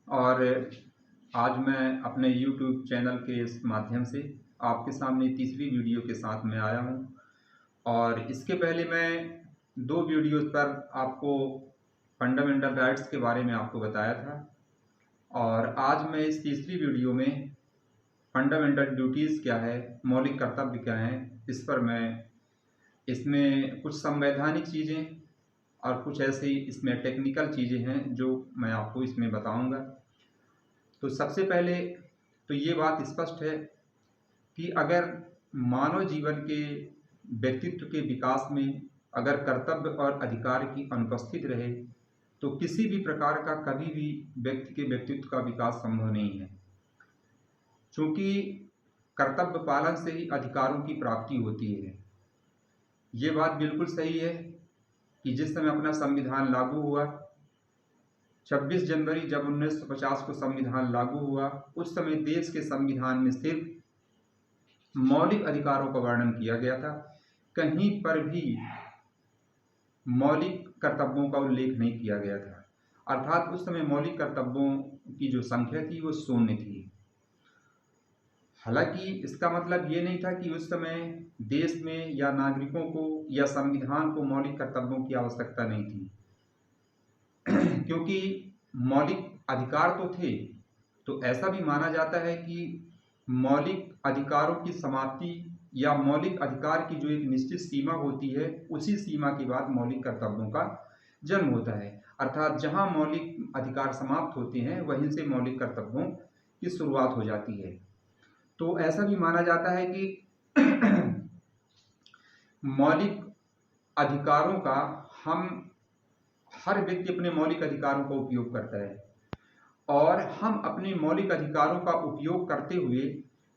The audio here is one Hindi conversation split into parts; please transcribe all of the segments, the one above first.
और आज मैं अपने YouTube चैनल के इस माध्यम से आपके सामने तीसरी वीडियो के साथ में आया हूं। और इसके पहले मैं 2 वीडियोज़ पर आपको फंडामेंटल राइट्स के बारे में आपको बताया था, और आज मैं इस तीसरी वीडियो में फंडामेंटल ड्यूटीज़ क्या है, मौलिक कर्तव्य क्या हैं, इस पर मैं इसमें कुछ संवैधानिक चीज़ें और कुछ ऐसी इसमें टेक्निकल चीज़ें हैं जो मैं आपको इसमें बताऊंगा। तो सबसे पहले तो ये बात स्पष्ट है कि अगर मानव जीवन के व्यक्तित्व के विकास में अगर कर्तव्य और अधिकार की अनुपस्थिति रहे तो किसी भी प्रकार का कभी भी व्यक्ति के व्यक्तित्व का विकास संभव नहीं है। चूँकि कर्तव्य पालन से ही अधिकारों की प्राप्ति होती है। ये बात बिल्कुल सही है कि जिस समय अपना संविधान लागू हुआ, 26 जनवरी जब 1950 को संविधान लागू हुआ, उस समय देश के संविधान में सिर्फ मौलिक अधिकारों का वर्णन किया गया था। कहीं पर भी मौलिक कर्तव्यों का उल्लेख नहीं किया गया था। अर्थात उस समय मौलिक कर्तव्यों की जो संख्या थी वो शून्य थी। हालांकि इसका मतलब ये नहीं था कि उस समय देश में या नागरिकों को या संविधान को मौलिक कर्तव्यों की आवश्यकता नहीं थी क्योंकि मौलिक अधिकार तो थे। तो ऐसा भी माना जाता है कि मौलिक अधिकारों की समाप्ति या मौलिक अधिकार की जो एक निश्चित सीमा होती है, उसी सीमा के बाद मौलिक कर्तव्यों का जन्म होता है। अर्थात जहां मौलिक अधिकार समाप्त होते हैं वहीं से मौलिक कर्तव्यों की शुरुआत हो जाती है। तो ऐसा भी माना जाता है कि मौलिक अधिकारों का हर व्यक्ति अपने मौलिक अधिकारों का उपयोग करता है, और हम अपने मौलिक अधिकारों का उपयोग करते हुए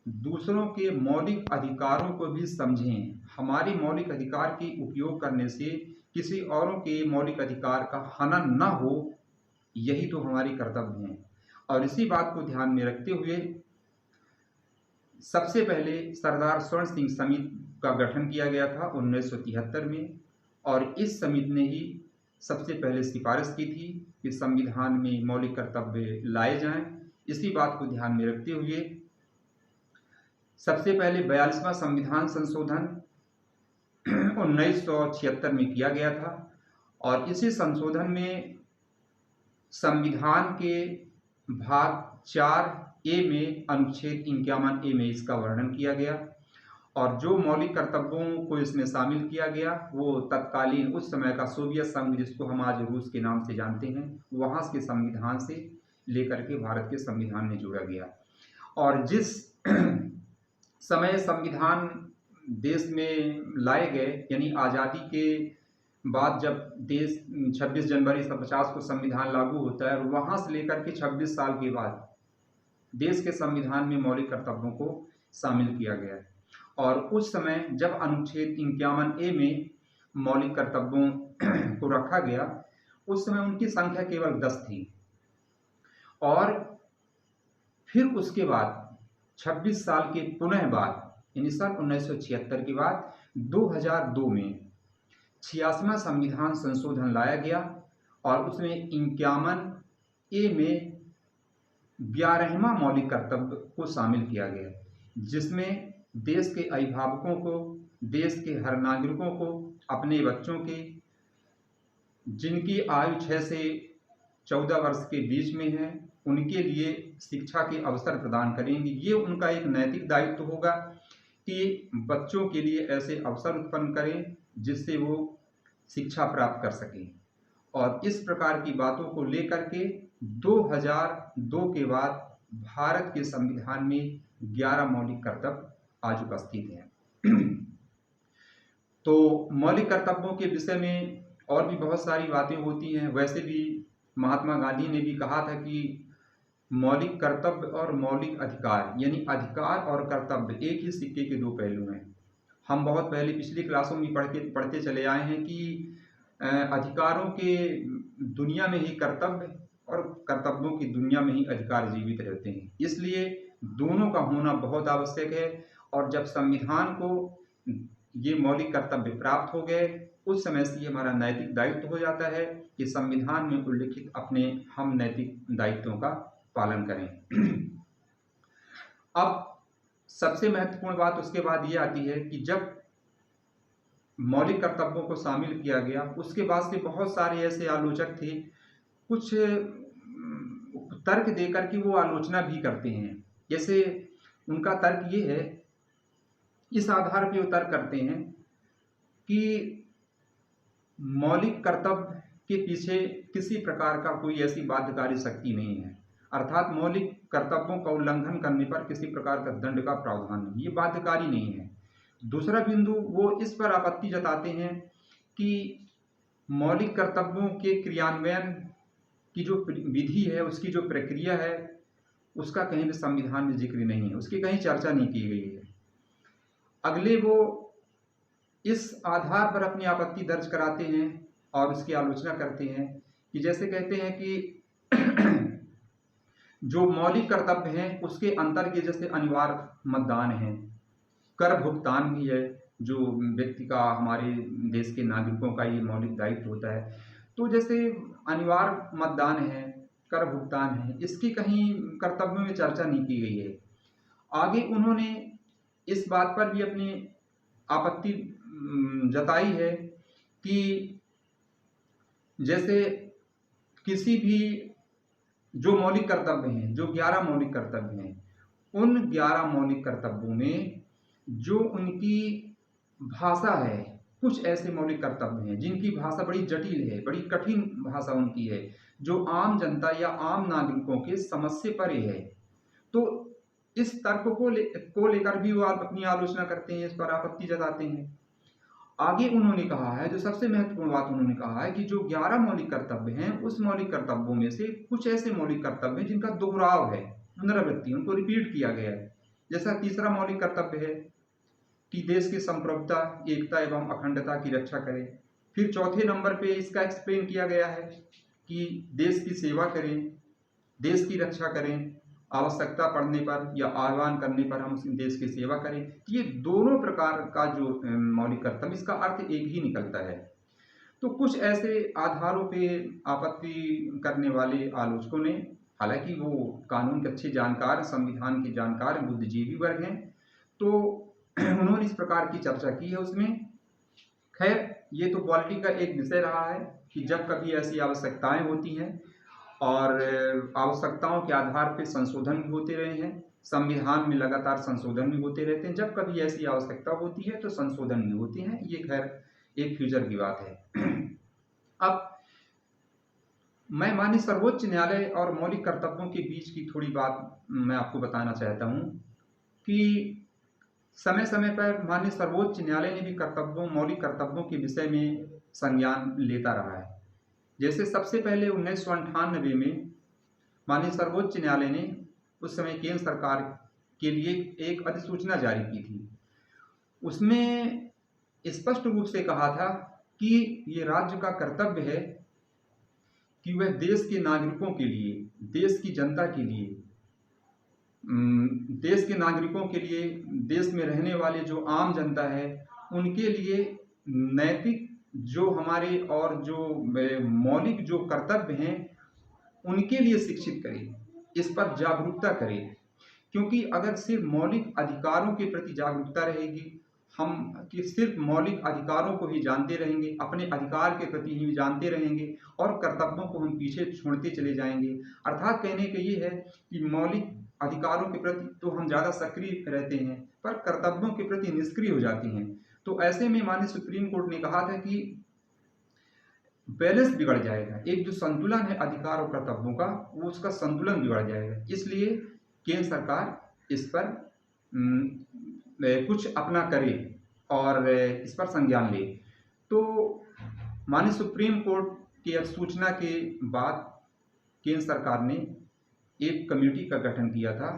दूसरों के मौलिक अधिकारों को भी समझें। हमारे मौलिक अधिकार के उपयोग करने से किसी औरों के मौलिक अधिकार का हनन न हो, यही तो हमारी कर्तव्य हैं। और इसी बात को ध्यान में रखते हुए सबसे पहले सरदार स्वर्ण सिंह समिति का गठन किया गया था 1973 में, और इस समिति ने ही सबसे पहले सिफारिश की थी कि संविधान में मौलिक कर्तव्य लाए जाएं। इसी बात को ध्यान में रखते हुए सबसे पहले 42वां संविधान संशोधन 1976 में किया गया था, और इसी संशोधन में संविधान के भाग 4A में अनुच्छेद 51A में इसका वर्णन किया गया, और जो मौलिक कर्तव्यों को इसमें शामिल किया गया वो तत्कालीन उस समय का सोवियत संघ, जिसको हम आज रूस के नाम से जानते हैं, वहाँ के संविधान से लेकर के भारत के संविधान में जोड़ा गया। और जिस समय संविधान देश में लाए गए, यानी आज़ादी के बाद जब देश 26 जनवरी 1950 को संविधान लागू होता है, और वहाँ से लेकर के 26 साल के बाद देश के संविधान में मौलिक कर्तव्यों को शामिल किया गया। और उस समय जब अनुच्छेद 51A में मौलिक कर्तव्यों को रखा गया, उस समय उनकी संख्या केवल 10 थी। और फिर उसके बाद 26 साल के पुनः बाद, यानी सन 1976 के बाद 2002 में 86वां संविधान संशोधन लाया गया, और उसमें 51A में 11वां मौलिक कर्तव्य को शामिल किया गया, जिसमें देश के अभिभावकों को, देश के हर नागरिकों को अपने बच्चों के जिनकी आयु 6 से 14 वर्ष के बीच में है, उनके लिए शिक्षा के अवसर प्रदान करेंगे। ये उनका एक नैतिक दायित्व होगा कि बच्चों के लिए ऐसे अवसर उत्पन्न करें जिससे वो शिक्षा प्राप्त कर सकें। और इस प्रकार की बातों को लेकर के 2002 के बाद भारत के संविधान में 11 मौलिक कर्तव्य आज उपस्थित हैं। तो मौलिक कर्तव्यों के विषय में और भी बहुत सारी बातें होती हैं। वैसे भी महात्मा गांधी ने भी कहा था कि मौलिक कर्तव्य और मौलिक अधिकार, यानी अधिकार और कर्तव्य एक ही सिक्के के 2 पहलू हैं। हम बहुत पहले पिछली क्लासों में पढ़ते चले आए हैं कि अधिकारों के दुनिया में ही कर्तव्य और कर्तव्यों की दुनिया में ही अधिकार जीवित रहते हैं। इसलिए दोनों का होना बहुत आवश्यक है। और जब संविधान को ये मौलिक कर्तव्य प्राप्त हो गए, उस समय से हमारा नैतिक दायित्व हो जाता है कि संविधान में उल्लिखित अपने हम नैतिक दायित्वों का पालन करें। अब सबसे महत्वपूर्ण बात उसके बाद ये आती है कि जब मौलिक कर्तव्यों को शामिल किया गया, उसके बाद से बहुत सारे ऐसे आलोचक थे, कुछ तर्क देकर के वो आलोचना भी करते हैं। जैसे उनका तर्क ये है, इस आधार पे वो तर्क करते हैं कि मौलिक कर्तव्य के पीछे किसी प्रकार का कोई ऐसी बाध्यकारी शक्ति नहीं है, अर्थात मौलिक कर्तव्यों का उल्लंघन करने पर किसी प्रकार का दंड का प्रावधान नहीं, ये बाध्यकारी नहीं है। दूसरा बिंदु, वो इस पर आपत्ति जताते हैं कि मौलिक कर्तव्यों के क्रियान्वयन की जो विधि है, उसकी जो प्रक्रिया है, उसका कहीं भी संविधान में जिक्र नहीं है, उसकी कहीं चर्चा नहीं की गई है। अगले वो इस आधार पर अपनी आपत्ति दर्ज कराते हैं और उसकी आलोचना करते हैं कि जैसे कहते हैं कि जो मौलिक कर्तव्य हैं उसके अंतर्गत जैसे अनिवार्य मतदान है, कर भुगतान भी है, जो व्यक्ति का, हमारे देश के नागरिकों का ये मौलिक दायित्व होता है। तो जैसे अनिवार्य मतदान है, कर भुगतान है, इसकी कहीं कर्तव्यों में चर्चा नहीं की गई है। आगे उन्होंने इस बात पर भी अपनी आपत्ति जताई है कि जैसे किसी भी जो मौलिक कर्तव्य हैं, जो 11 मौलिक कर्तव्य हैं, उन 11 मौलिक कर्तव्यों में जो उनकी भाषा है, कुछ ऐसे मौलिक कर्तव्य हैं जिनकी भाषा बड़ी जटिल है, बड़ी कठिन भाषा उनकी है, जो आम जनता या आम नागरिकों के समझ से परे है। तो इस तर्क को लेकर भी वो अपनी आलोचना करते हैं, इस पर आपत्ति जताते हैं। आगे उन्होंने कहा है, जो सबसे महत्वपूर्ण बात उन्होंने कहा है कि जो 11 मौलिक कर्तव्य हैं, उस मौलिक कर्तव्यों में से कुछ ऐसे मौलिक कर्तव्य हैं जिनका दोहराव है, पुनरावृत्ति, उनको रिपीट किया गया है। जैसा तीसरा मौलिक कर्तव्य है कि देश की संप्रभुता, एकता एवं अखंडता की रक्षा करें। फिर चौथे नंबर पे इसका एक्सप्लेन किया गया है कि देश की सेवा करें, देश की रक्षा करें, आवश्यकता पड़ने पर या आह्वान करने पर हम उस देश की सेवा करें। ये दोनों प्रकार का जो मौलिक कर्तव्य, इसका अर्थ एक ही निकलता है। तो कुछ ऐसे आधारों पे आपत्ति करने वाले आलोचकों ने, हालांकि वो कानून के अच्छे जानकार, संविधान के जानकार, बुद्धिजीवी वर्ग हैं, तो उन्होंने इस प्रकार की चर्चा की है उसमें। खैर, ये तो पॉलिटी का एक विषय रहा है कि जब कभी ऐसी आवश्यकताएं होती हैं और आवश्यकताओं के आधार पर संशोधन भी होते रहे हैं, संविधान में लगातार संशोधन भी होते रहते हैं। जब कभी ऐसी आवश्यकता होती है तो संशोधन भी होते हैं, ये खैर एक फ्यूचर की बात है। अब मैं माननीय सर्वोच्च न्यायालय और मौलिक कर्तव्यों के बीच की थोड़ी बात मैं आपको बताना चाहता हूँ कि समय समय पर माननीय सर्वोच्च न्यायालय ने भी मौलिक कर्तव्यों के विषय में संज्ञान लेता रहा है। जैसे सबसे पहले 1998 में माननीय सर्वोच्च न्यायालय ने उस समय केंद्र सरकार के लिए एक अधिसूचना जारी की थी। उसमें स्पष्ट रूप से कहा था कि ये राज्य का कर्तव्य है कि वह देश के नागरिकों के लिए, देश की जनता के लिए, देश के नागरिकों के लिए, देश में रहने वाले जो आम जनता है, उनके लिए नैतिक जो हमारे और जो मौलिक जो कर्तव्य हैं, उनके लिए शिक्षित करें, इस पर जागरूकता करें। क्योंकि अगर सिर्फ मौलिक अधिकारों के प्रति जागरूकता रहेगी, हम कि सिर्फ मौलिक अधिकारों को ही जानते रहेंगे, अपने अधिकार के प्रति ही जानते रहेंगे और कर्तव्यों को हम पीछे छोड़ते चले जाएंगे। अर्थात कहने का ये है कि मौलिक अधिकारों के प्रति तो हम ज़्यादा सक्रिय रहते हैं पर कर्तव्यों के प्रति निष्क्रिय हो जाते हैं। तो ऐसे में माननीय सुप्रीम कोर्ट ने कहा था कि बैलेंस बिगड़ जाएगा, एक जो संतुलन है अधिकार और कर्तव्यों का, वो उसका संतुलन बिगड़ जाएगा। इसलिए केंद्र सरकार इस पर कुछ अपना करे और इस पर संज्ञान ले। तो माननीय सुप्रीम कोर्ट की अधिसूचना के बाद केंद्र सरकार ने एक कमेटी का गठन किया था,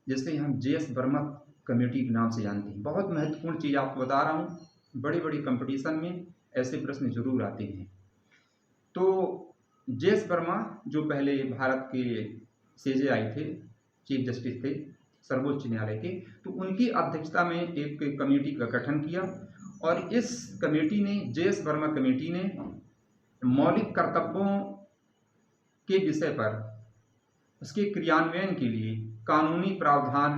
जिसे हम JS वर्मा कमेटी के नाम से जानते हैं। बहुत महत्वपूर्ण चीज़ आपको बता रहा हूँ, बड़ी बड़ी कंपटीशन में ऐसे प्रश्न जरूर आते हैं। तो JS वर्मा जो पहले भारत के CJI थे, चीफ जस्टिस थे सर्वोच्च न्यायालय के, तो उनकी अध्यक्षता में एक कमेटी का गठन किया और इस कमेटी ने, JS वर्मा कमेटी ने मौलिक कर्तव्यों के विषय पर उसके क्रियान्वयन के लिए कानूनी प्रावधान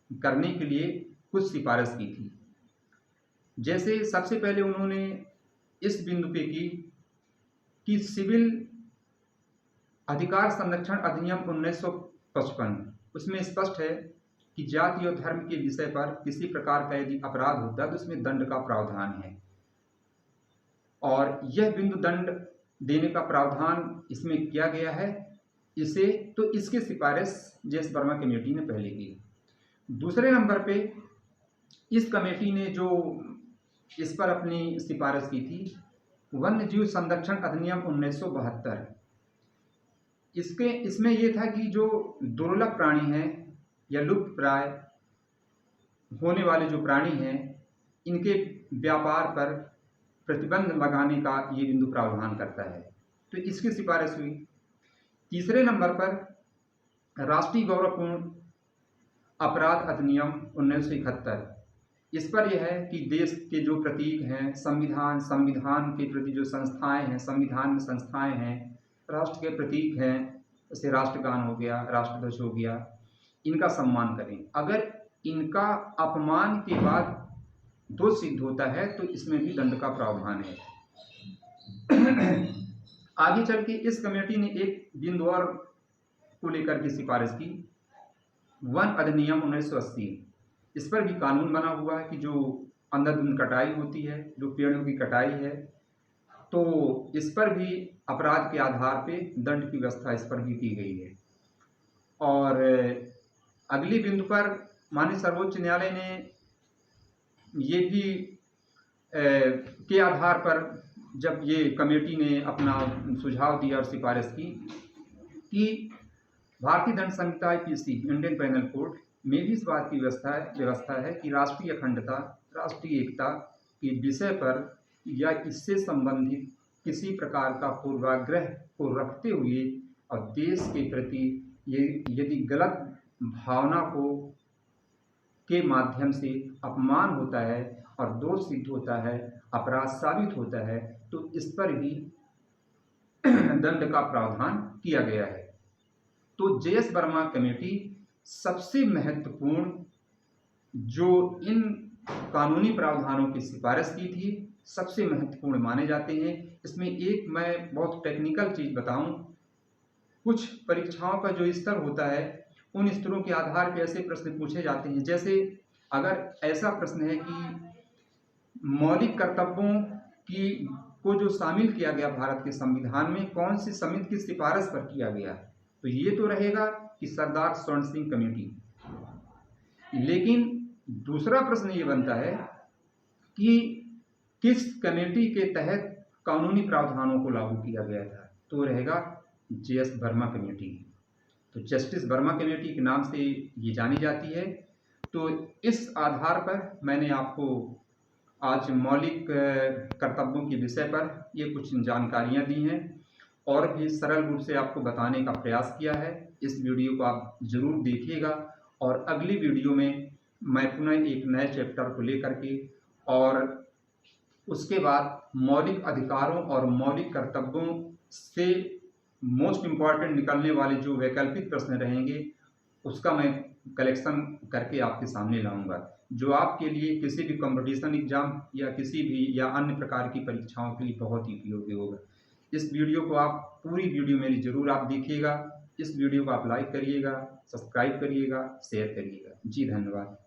करने के लिए कुछ सिफारिश की थी। जैसे सबसे पहले उन्होंने इस बिंदु पे की कि सिविल अधिकार संरक्षण अधिनियम 1955 उसमें स्पष्ट है कि जाति और धर्म के विषय पर किसी प्रकार का यदि अपराध होता है तो उसमें दंड का प्रावधान है, और यह बिंदु दंड देने का प्रावधान इसमें किया गया है। इसकी सिफारिश जेएस वर्मा कमेटी ने पहले की। दूसरे नंबर पे इस कमेटी ने जो इस पर अपनी सिफारिश की थी, वन्य जीव संरक्षण अधिनियम 1972। इसमें यह था कि जो दुर्लभ प्राणी हैं या लुप्त प्राय होने वाले जो प्राणी हैं, इनके व्यापार पर प्रतिबंध लगाने का ये बिंदु प्रावधान करता है, तो इसकी सिफारिश हुई। तीसरे नंबर पर राष्ट्रीय गौरवपूर्ण अपराध अधिनियम 1971। इस पर यह है कि देश के जो प्रतीक हैं, संविधान के प्रति जो संस्थाएं हैं, संविधान में संस्थाएं हैं, राष्ट्र के प्रतीक हैं, जैसे राष्ट्रगान हो गया, राष्ट्रध्वज हो गया, इनका सम्मान करें। अगर इनका अपमान के बाद दोष सिद्ध होता है तो इसमें भी दंड का प्रावधान है। आगे चल के इस कमेटी ने एक बिंदु और को लेकर के सिफारिश की, वन अधिनियम 1980। इस पर भी कानून बना हुआ है कि जो अंधाधुंध कटाई होती है, जो पेड़ों की कटाई है, तो इस पर भी अपराध के आधार पे दंड की व्यवस्था इस पर भी की गई है। और अगली बिंदु पर माननीय सर्वोच्च न्यायालय ने ये भी के आधार पर जब ये कमेटी ने अपना सुझाव दिया और सिफारिश की कि भारतीय दंड संहिता IPC इंडियन पेनल कोड में भी इस बात की व्यवस्था है कि राष्ट्रीय अखंडता, राष्ट्रीय एकता के विषय पर या इससे संबंधित किसी प्रकार का पूर्वाग्रह को रखते हुए और देश के प्रति यदि गलत भावना के माध्यम से अपमान होता है और दोष सिद्ध होता है, अपराध साबित होता है, तो इस पर भी दंड का प्रावधान किया गया है। तो जेएस वर्मा कमेटी सबसे महत्वपूर्ण जो इन कानूनी प्रावधानों की सिफारिश की थी, सबसे महत्वपूर्ण माने जाते हैं। इसमें एक मैं बहुत टेक्निकल चीज़ बताऊं, कुछ परीक्षाओं का जो स्तर होता है, उन स्तरों के आधार पर ऐसे प्रश्न पूछे जाते हैं। जैसे अगर ऐसा प्रश्न है कि मौलिक कर्तव्यों को जो शामिल किया गया भारत के संविधान में, कौन सी समिति की सिफारिश पर किया गया, तो ये तो रहेगा कि सरदार स्वर्ण सिंह कमेटी। लेकिन दूसरा प्रश्न ये बनता है कि किस कमेटी के तहत कानूनी प्रावधानों को लागू किया गया था, तो रहेगा जेएस वर्मा कमेटी। तो जस्टिस वर्मा कमेटी के नाम से ये जानी जाती है। तो इस आधार पर मैंने आपको आज मौलिक कर्तव्यों के विषय पर ये कुछ जानकारियां दी हैं और भी सरल रूप से आपको बताने का प्रयास किया है। इस वीडियो को आप ज़रूर देखिएगा और अगली वीडियो में मैं पुनः एक नए चैप्टर को लेकर के और उसके बाद मौलिक अधिकारों और मौलिक कर्तव्यों से मोस्ट इम्पॉर्टेंट निकलने वाले जो वैकल्पिक प्रश्न रहेंगे, उसका मैं कलेक्शन करके आपके सामने लाऊंगा, जो आपके लिए किसी भी कंपटीशन एग्जाम या किसी भी या अन्य प्रकार की परीक्षाओं के लिए बहुत ही उपयोगी होगा। इस वीडियो को आप पूरी वीडियो मेरी ज़रूर आप देखिएगा। इस वीडियो को आप लाइक करिएगा, सब्सक्राइब करिएगा, शेयर करिएगा। जी धन्यवाद।